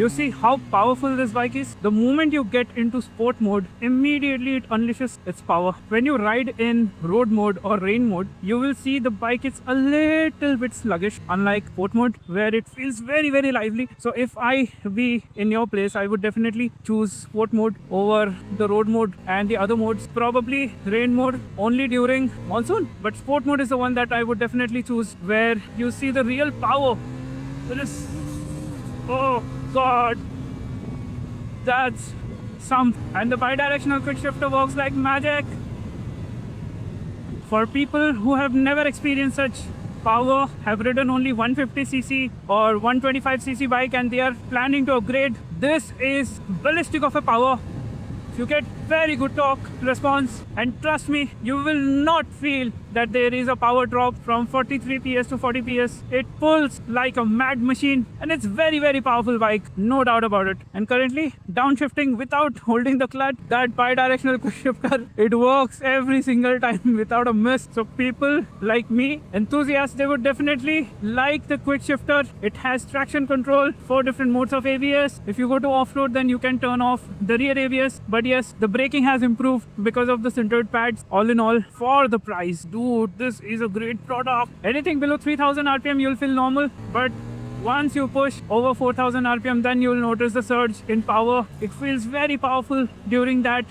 You see how powerful this bike is? The moment you get into sport mode, immediately it unleashes its power. When you ride in road mode or rain mode, you will see the bike is a little bit sluggish, unlike sport mode where it feels very lively. So if I be in your place, I would definitely choose sport mode over the road mode, and the other modes probably rain mode only during monsoon. But sport mode is the one that I would definitely choose, where you see the real power. There is, oh god, that's some. And the bi-directional quick shifter works like magic. For people who have never experienced such power, have ridden only 150cc or 125cc bike and they are planning to upgrade, this is ballistic of a power. You get very good torque response, and trust me, you will not feel that there is a power drop from 43 PS to 40 PS. It pulls like a mad machine, and it's very powerful bike, no doubt about it. And currently downshifting without holding the clutch, that bi-directional quick shifter, it works every single time without a miss. So people like me, enthusiasts, they would definitely like the quick shifter. It has traction control, 4 different modes of ABS. If you go to off-road, then you can turn off the rear ABS. But yes, the braking has improved because of the sintered pads. All in all, for the price, dude, this is a great product. Anything below 3000 RPM, you'll feel normal. But once you push over 4000 RPM, then you'll notice the surge in power. It feels very powerful during that.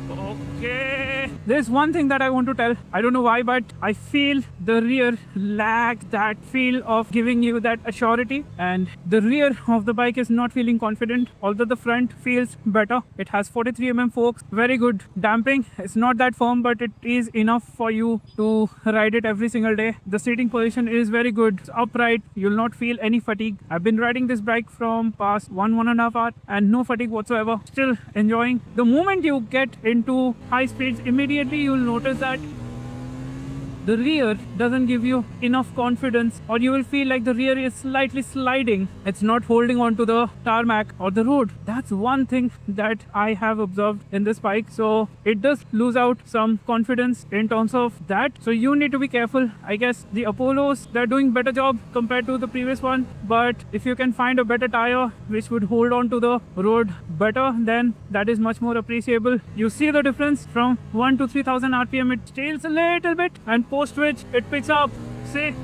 Okay, there's one thing that I want to tell. I don't know why, but I feel the rear lack that feel of giving you that assurity, and the rear of the bike is not feeling confident, although the front feels better. It has 43mm forks, very good damping. It's not that firm, but it is enough for you to ride it every single day. The seating position is very good. It's upright. You'll not feel any fatigue. I've been riding this bike from past 1.5 hours and no fatigue whatsoever. Still enjoying. The moment you get into high speeds, immediately you'll notice that the rear doesn't give you enough confidence, or you will feel like the rear is slightly sliding. It's not holding on to the tarmac or the road. That's one thing that I have observed in this bike. So it does lose out some confidence in terms of that. So you need to be careful. I guess the Apollos, they're doing better job compared to the previous one. But if you can find a better tire which would hold on to the road better, then that is much more appreciable. You see the difference from 1 to 3000 RPM. It tails a little bit, and post which it picks up. See,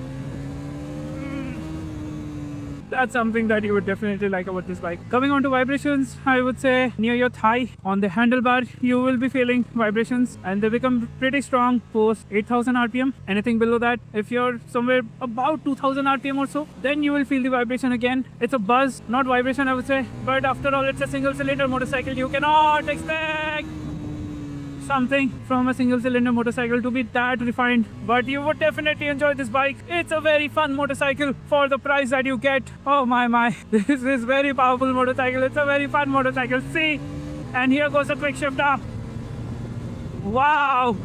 that's something that you would definitely like about this bike. Coming on to vibrations, I would say near your thigh on the handlebar, you will be feeling vibrations, and they become pretty strong post 8000 RPM. Anything below that, if you're somewhere about 2000 RPM or so, then you will feel the vibration again. It's a buzz, not vibration, I would say. But after all, it's a single cylinder motorcycle. You cannot expect something from a single cylinder motorcycle to be that refined, but you would definitely enjoy this bike. It's a very fun motorcycle for the price that you get. Oh my, this is very powerful motorcycle. It's a very fun motorcycle. See, and here goes a quick shifter. Wow,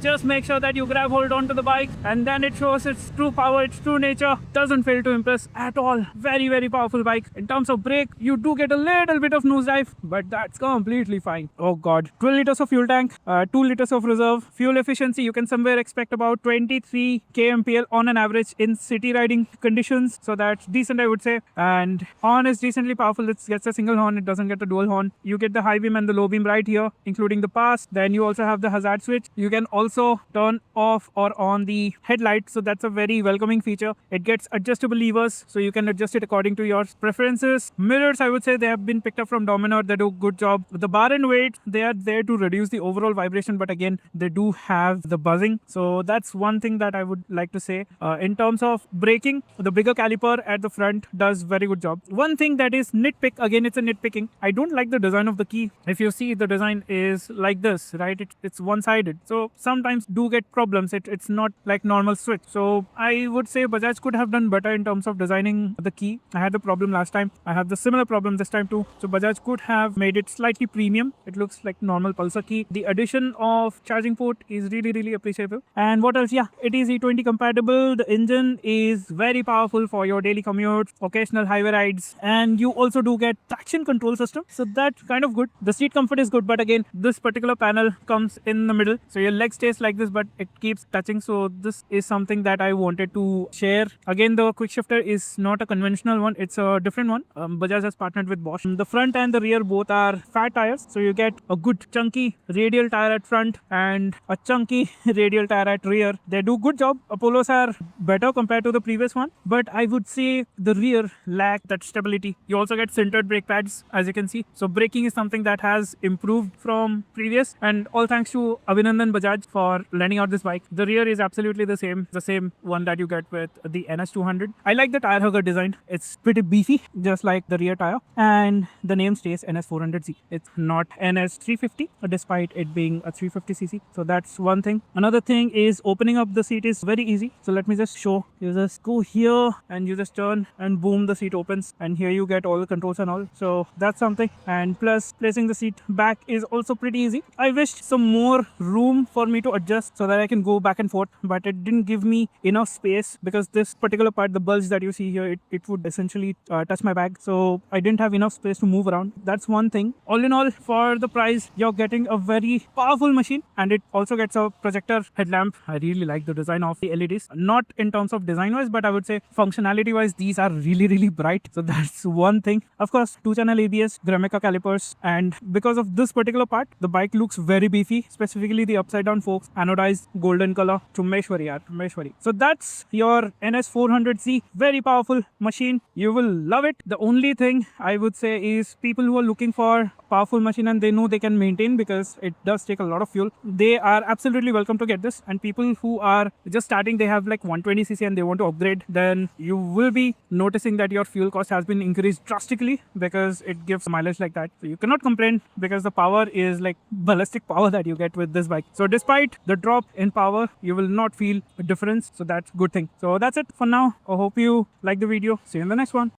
just make sure that you grab hold onto the bike, and then it shows its true power, its true nature. Doesn't fail to impress at all. Very powerful bike. In terms of brake, you do get a little bit of nosedive, but that's completely fine. Oh god, 12 liters of fuel tank, 2 liters of reserve. Fuel efficiency, you can somewhere expect about 23 kmpl on an average in city riding conditions, so that's decent, I would say. And horn is decently powerful. It gets a single horn, it doesn't get a dual horn. You get the high beam and the low beam right here, including the pass. Then you also have the hazard switch. You can also turn off or on the headlight, so that's a very welcoming feature. It gets adjustable levers, so you can adjust it according to your preferences. Mirrors, I would say they have been picked up from Dominar. They do a good job. The bar and weight, they are there to reduce the overall vibration, but again, they do have the buzzing. So that's one thing that I would like to say. In terms of braking, the bigger caliper at the front does very good job. One thing that is nitpick, again, it's a nitpicking. I don't like the design of the key. If you see, the design is like this, right? It's one-sided. So sometimes do get problems. It's not like normal switch. So I would say Bajaj could have done better in terms of designing the key. I had the problem last time. I have the similar problem this time too. So Bajaj could have made it slightly premium. It looks like normal Pulsar key. The addition of charging port is really appreciable. And what else? Yeah, it is E20 compatible. The engine is very powerful for your daily commute, occasional highway rides, and you also do get traction control system. So that's kind of good. The seat comfort is good, but again, this particular panel comes in the middle, so your leg stays placed like this, but it keeps touching. So this is something that I wanted to share. Again, the quick shifter is not a conventional one, it's a different one. Bajaj has partnered with Bosch. The front and the rear both are fat tires, so you get a good chunky radial tire at front and a chunky radial tire at rear. They do good job. Apollos are better compared to the previous one, but I would say the rear lack that stability. You also get sintered brake pads, as you can see. So braking is something that has improved from previous, and all thanks to Abhinandan Bajaj for lending out this bike. The rear is absolutely the same one that you get with the NS200. I like the tire hugger design. It's pretty beefy, just like the rear tire, and the name stays NS400Z. It's not NS350, despite it being a 350cc. So that's one thing. Another thing is opening up the seat is very easy. So let me just show. You just go here and you just turn and boom, the seat opens, and here you get all the controls and all. So that's something. And plus, placing the seat back is also pretty easy. I wished some more room for me to adjust so that I can go back and forth, but it didn't give me enough space because this particular part, the bulge that you see here, it would essentially touch my bag. So I didn't have enough space to move around. That's one thing. All in all, for the price, you're getting a very powerful machine, and it also gets a projector headlamp. I really like the design of the LEDs, not in terms of design wise, but I would say functionality wise, these are really bright. So that's one thing. Of course, 2-channel ABS, Grameca calipers, and because of this particular part, the bike looks very beefy, specifically the upside down forks, anodized golden color. Chummeshwari. So that's your NS400Z, very powerful machine. You will love it. The only thing I would say is people who are looking for powerful machine and they know they can maintain, because it does take a lot of fuel, they are absolutely welcome to get this. And people who are just starting, they have like 120cc and they want to upgrade, then you will be noticing that your fuel cost has been increased drastically because it gives mileage like that. So you cannot complain, because the power is like ballistic power that you get with this bike. So despite the drop in power, you will not feel a difference. So that's a good thing. So that's it for now. I hope you like the video. See you in the next one.